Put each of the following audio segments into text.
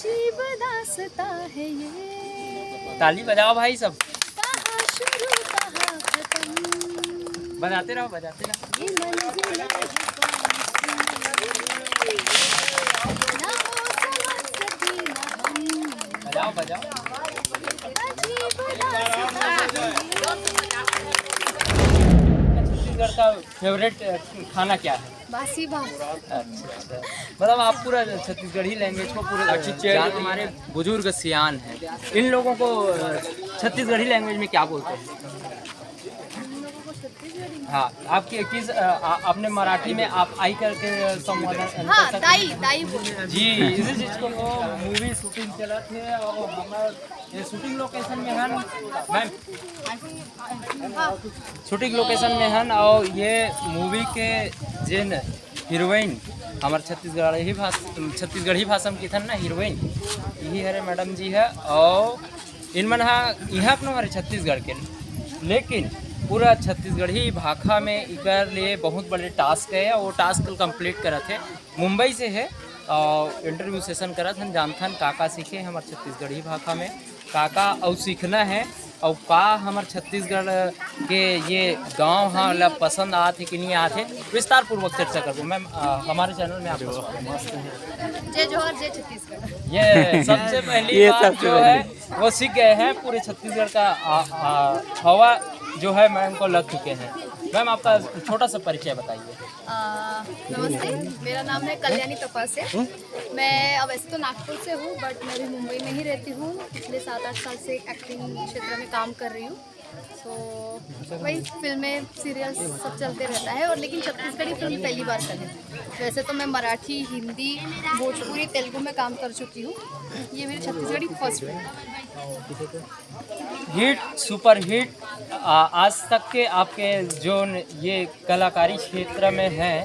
अजीब दास्तां है ये, ताली बजाओ भाई सब, कहाँ शुरू कहाँ खत्म, बजाते रहो बजाते रहो। ये मंजिल ना हो समझ सके ना हम, बजाओ बजाओ। अजीब दास्तां है ये। छत्तीसगढ़ का फेवरेट खाना क्या है? बासी भात। अच्छा, मतलब आप पूरा छत्तीसगढ़ी लैंग्वेज को पूरा जान, हमारे बुजुर्ग सियान हैं, इन लोगों को छत्तीसगढ़ी लैंग्वेज में क्या बोलते हैं? हाँ, आपकी किस आपने मराठी में आप आई करके संबोधन हाँ, कर सकते दाई हैं? दाई बोल जी, इसी चीज को मूवी शूटिंग चलत है और हमार ये शूटिंग लोकेशन में है मैम, शूटिंग लोकेशन में है और ये मूवी के जिन हीरोइन हमारे छत्तीसगढ़ी भाषा में किथन ना हीरोइन यही हरे मैडम जी है और इन मन यहाँ अपना हमारे छत्तीसगढ़ के, लेकिन पूरा छत्तीसगढ़ी भाषा में इकर लिए बहुत बड़े टास्क है और वो टास्क कंप्लीट करा थे। मुंबई से है और इंटरव्यू सेशन करा था, जानथन काका सीखे हमारे छत्तीसगढ़ी भाषा में काका और सीखना है और का हमारे छत्तीसगढ़ के ये गांव हाँ मतलब पसंद आते कि नहीं आते, विस्तार पूर्वक चर्चा करूँ मैम हमारे चैनल में आपको स्वागत है। जय जोहर जय छत्तीसगढ़। ये सबसे पहली बात जो है वो सीख गए हैं, पूरे छत्तीसगढ़ का हवा जो है मैम को लग चुके हैं। मैम आपका छोटा सा परिचय बताइए। नमस्ते, मेरा नाम है कल्याणी तपासे। मैं अब वैसे तो नागपुर से हूँ बट मैं भी मुंबई में ही रहती हूँ। पिछले 7-8 साल से एक्टिंग क्षेत्र में काम कर रही हूँ। तो वही फिल्में सीरियल्स सब चलते रहता है और लेकिन छत्तीसगढ़ी फिल्म पहली बार करी। वैसे तो मैं मराठी, हिंदी, भोजपुरी, तेलुगु में काम कर चुकी हूँ। ये मेरी Chhattisgarhi first film. Hit super hit आज तक के आपके जो ये कलाकारी क्षेत्र में हैं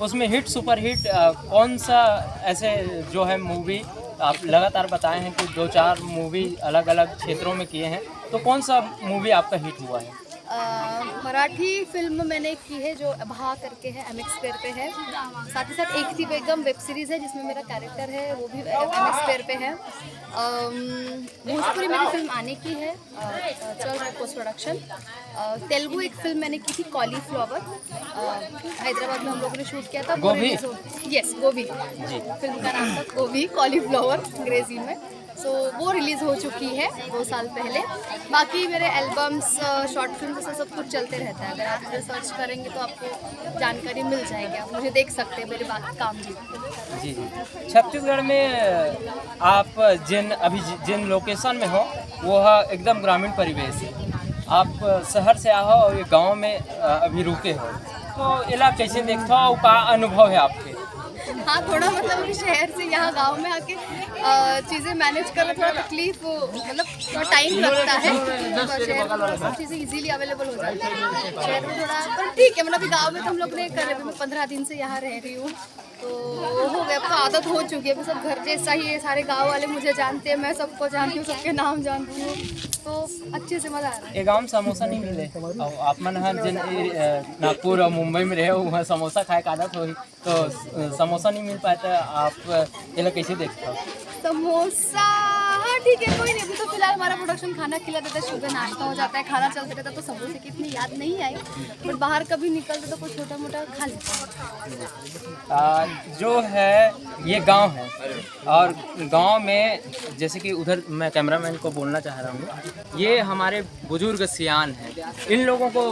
उसमें हिट सुपर हिट कौन सा ऐसे जो है मूवी आप लगातार बताए हैं कि 2-4 मूवी अलग अलग क्षेत्रों में किए हैं, तो कौन सा मूवी आपका हिट हुआ है? मराठी फिल्म मैंने की है जो अभा करके है, MX प्लेयर पे है। साथ ही साथ एक थी बेगम वेब सीरीज़ है जिसमें मेरा कैरेक्टर है, वो भी MX प्लेयर पे है। भोजपुरी मेरी फिल्म आने की है, चल रहा है पोस्ट प्रोडक्शन। तेलुगु एक फिल्म मैंने की थी कॉलीफ्लावर, हैदराबाद में हम लोगों ने शूट किया था। गोभी? यस, गोभी फिल्म का नाम था, गोभी कॉलीफ्लावर अंग्रेजी में। सो वो रिलीज़ हो चुकी है 2 साल पहले। बाकी मेरे एल्बम्स, शॉर्ट फिल्म जैसा सब कुछ चलते रहता है। अगर आप मुझे सर्च करेंगे तो आपको जानकारी मिल जाएगी, आप मुझे देख सकते हैं मेरे बात काम जी। जी जी, छत्तीसगढ़ में आप जिन लोकेशन में हो वो है एकदम ग्रामीण परिवेश है। आप शहर से आओ और ये गांव में अभी रुके हो, तो इला कैसे देखते हो और का अनुभव है आपके? हाँ, थोड़ा मतलब अभी शहर से यहाँ गांव में आके चीज़ें मैनेज करना थोड़ा तकलीफ, मतलब थोड़ा टाइम लगता है। शहर में सब चीज़ें इजीली अवेलेबल हो जाती है, शहर में थोड़ा, पर ठीक है। मतलब अभी गांव में तो हम लोग ने कर, मैं 15 दिन से यहाँ रह रही हूँ तो हो गया, अब तो आदत हो चुकी है। सब घर जैसा ही है, सारे गाँव वाले मुझे जानते हैं, मैं सबको जानती हूँ, सबके नाम जानती हूँ, तो अच्छे से मज़ा आ रहा है। ये गाँव में समोसा नहीं मिले और आप मन जिन नागपुर और मुंबई में रहे हो वहाँ समोसा खाए का आदत होगी, तो समोसा नहीं मिल पाता, आप ये कैसे देखते हो? समोसा हाँ ठीक है, कोई नहीं। अभी तो फिलहाल हमारा प्रोडक्शन खाना खिला देता है, सुबह नाश्ता हो जाता है, खाना चलते रहता है, तो समोसे की इतनी याद नहीं आई, बट बाहर कभी निकलते तो कुछ छोटा मोटा खा लेते हैं। जो है ये गांव है और गांव में जैसे कि उधर मैं कैमरामैन को बोलना चाह रहा हूँ, ये हमारे बुजुर्ग सियान हैं, इन लोगों को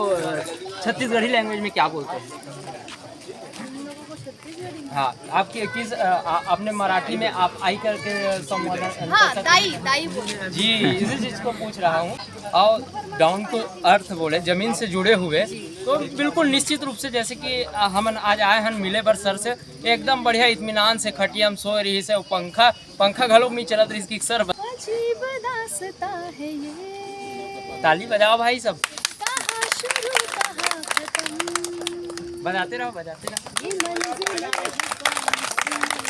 छत्तीसगढ़ी लैंग्वेज में क्या बोलते हैं? हाँ, आपकी किस आपने मराठी में आप आई करके संबोधन हाँ, दाई दाई बोल। जी, इसी चीज़ को पूछ रहा हूँ। और डाउन टू अर्थ बोले, ज़मीन से जुड़े हुए, तो बिल्कुल निश्चित रूप से जैसे कि हम आज आए हैं मिले बर सर से, एकदम बढ़िया इत्मीनान से खटियम सो रही से पंखा घलों में चलत रही कि सर अजीब दास्तां है ये, ताली बजाओ भाई सब, कहाँ शुरू कहाँ खत्म, बजाते रहो बजाते रहो। ये मंजिल ना हो समझ सके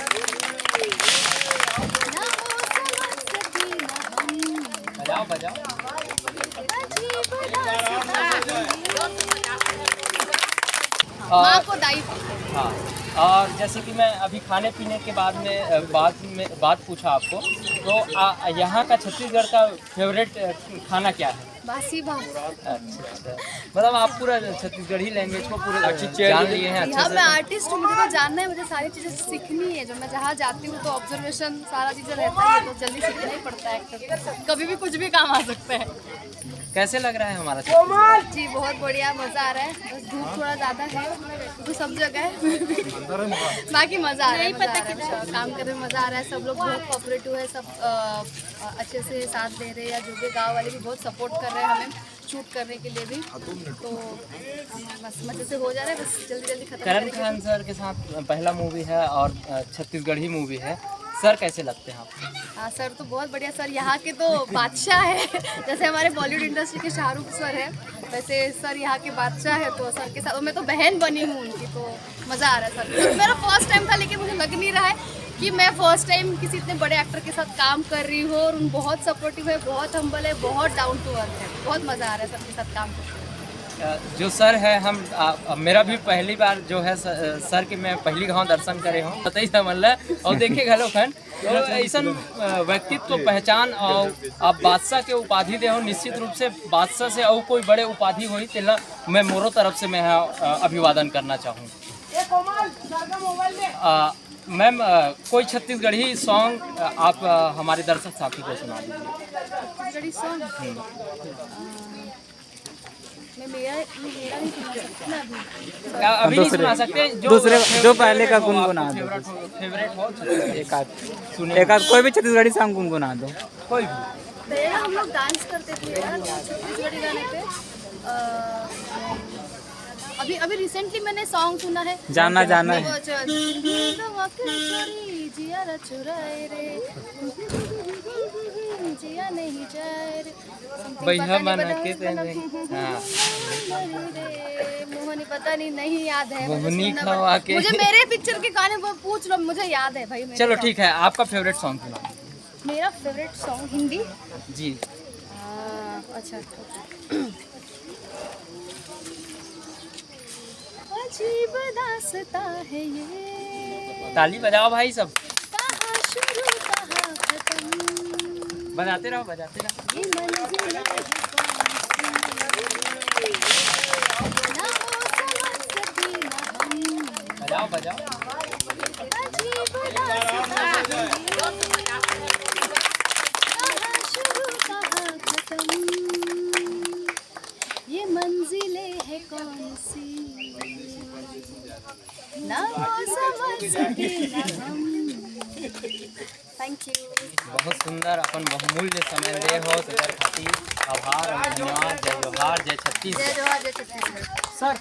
ना हम, बजाओ बजाओ। अजीब दास्तां है ये। माँ को दाई। हाँ, और जैसे कि मैं अभी खाने पीने के बाद पूछा आपको, तो यहाँ का छत्तीसगढ़ का फेवरेट खाना क्या है? बासी भात। अच्छा, मतलब आप पूरा छत्तीसगढ़ी लैंग्वेज को पूरा जान लिए हैं अच्छे यहाँ से। मैं आर्टिस्ट हूँ, मुझे तो जानना है, मुझे सारी चीज़ें सीखनी है। जो मैं जहाँ जाती हूँ तो ऑब्जर्वेशन सारा चीज़ें रहता है, तो जल्दी सीखना ही पड़ता है एक्टर को। कभी भी कुछ भी काम आ सकता है। कैसे लग रहा है हमारा छत्तीसगढ़? जी बहुत बढ़िया, मज़ा आ रहा है। बस धूप थोड़ा ज़्यादा है तो सब जगह है बाकी मज़ा आ रहा है। नहीं पता कि काम करने में मज़ा आ रहा है। सब लोग बहुत कोऑपरेटिव है, सब अच्छे से साथ दे रहे हैं। या जो भी गाँव वाले भी बहुत सपोर्ट कर रहे हैं हमें शूट करने के लिए भी, तो बस मज़े से हो जा रहा है। बस जल्दी जल्दी खत्म करण करेंगे। खान सर के साथ पहला मूवी है और छत्तीसगढ़ी मूवी है। सर कैसे लगते हैं आपको? हाँ सर तो बहुत बढ़िया सर, यहाँ के तो बादशाह है। जैसे हमारे बॉलीवुड इंडस्ट्री के शाहरुख सर है, वैसे सर यहाँ के बादशाह है। तो सर के साथ मैं तो बहन बनी हूँ उनकी, तो मज़ा आ रहा है सर। तो मेरा फर्स्ट टाइम था, लेकिन मुझे लग नहीं रहा है कि मैं फर्स्ट टाइम किसी इतने बड़े एक्टर के साथ काम कर रही हूँ। और उन बहुत सपोर्टिव है, बहुत हम्बल है, बहुत डाउन टू अर्थ है। बहुत मज़ा आ रहा है सर के साथ काम करके। जो सर है मेरा भी पहली बार जो है सर के मैं पहली गाँव दर्शन करे हूँ, पता ही समझ और देखे घलो खन तो ऐसा व्यक्तित्व पहचान और आप बादशाह के उपाधि दे हो। निश्चित रूप से बादशाह से और कोई बड़े उपाधि हुई तेला मैं मोरो तरफ से मैं अभिवादन करना चाहूँ। मैम कोई छत्तीसगढ़ी सॉन्ग आप हमारे दर्शक साथी को सुना दीजिए। छत्तीसगढ़ी सॉन्ग मैं मेरा नहीं सुना सकती ना अभी। अभी नहीं सुना सकते, दूसरे जो पहले का गुनगुना दो। फेवरेट हो एक आध कोई भी छत्तीसगढ़ी सॉन्ग गुनगुना दो। कोई भी। पहले हम लोग डांस करते थे यार छत्तीसगढ़ी गाने पे। अभी रिसेंटली मैंने सॉन्ग सुना है, जाना जाना है। वो जिया चुराए रे जिया नहीं जाए रे, भैया बना के मोहनी पता नहीं याद है। मोहनी खवा के मुझे मेरे पिक्चर के गाने वो पूछ लो, मुझे याद है भाई। चलो ठीक है, आपका फेवरेट सॉन्ग सुना। मेरा फेवरेट सॉन्ग हिंदी जी। अच्छा अजीब दास्ता है ये, ताली बजाओ भाई सब, कहाँ शुरू कहाँ खत्म, बजाते रहो बजाते रहो। ये मंजिल है ना हो समझ सके ना हम, बजाओ बजाओ। अजीब दास्ता है ये, कहाँ शुरू कहाँ खत्म, ये मंजिलें है कौन सी, ना वो समझ सके ना हम। Thank you. बहुत सुंदर अपन बहुमूल्य समय दे हो तेकर खातिर आभार और धन्यवाद। जय जोहार, जय छत्तीसगढ़। जय जोहार, जय छत्तीसगढ़। सर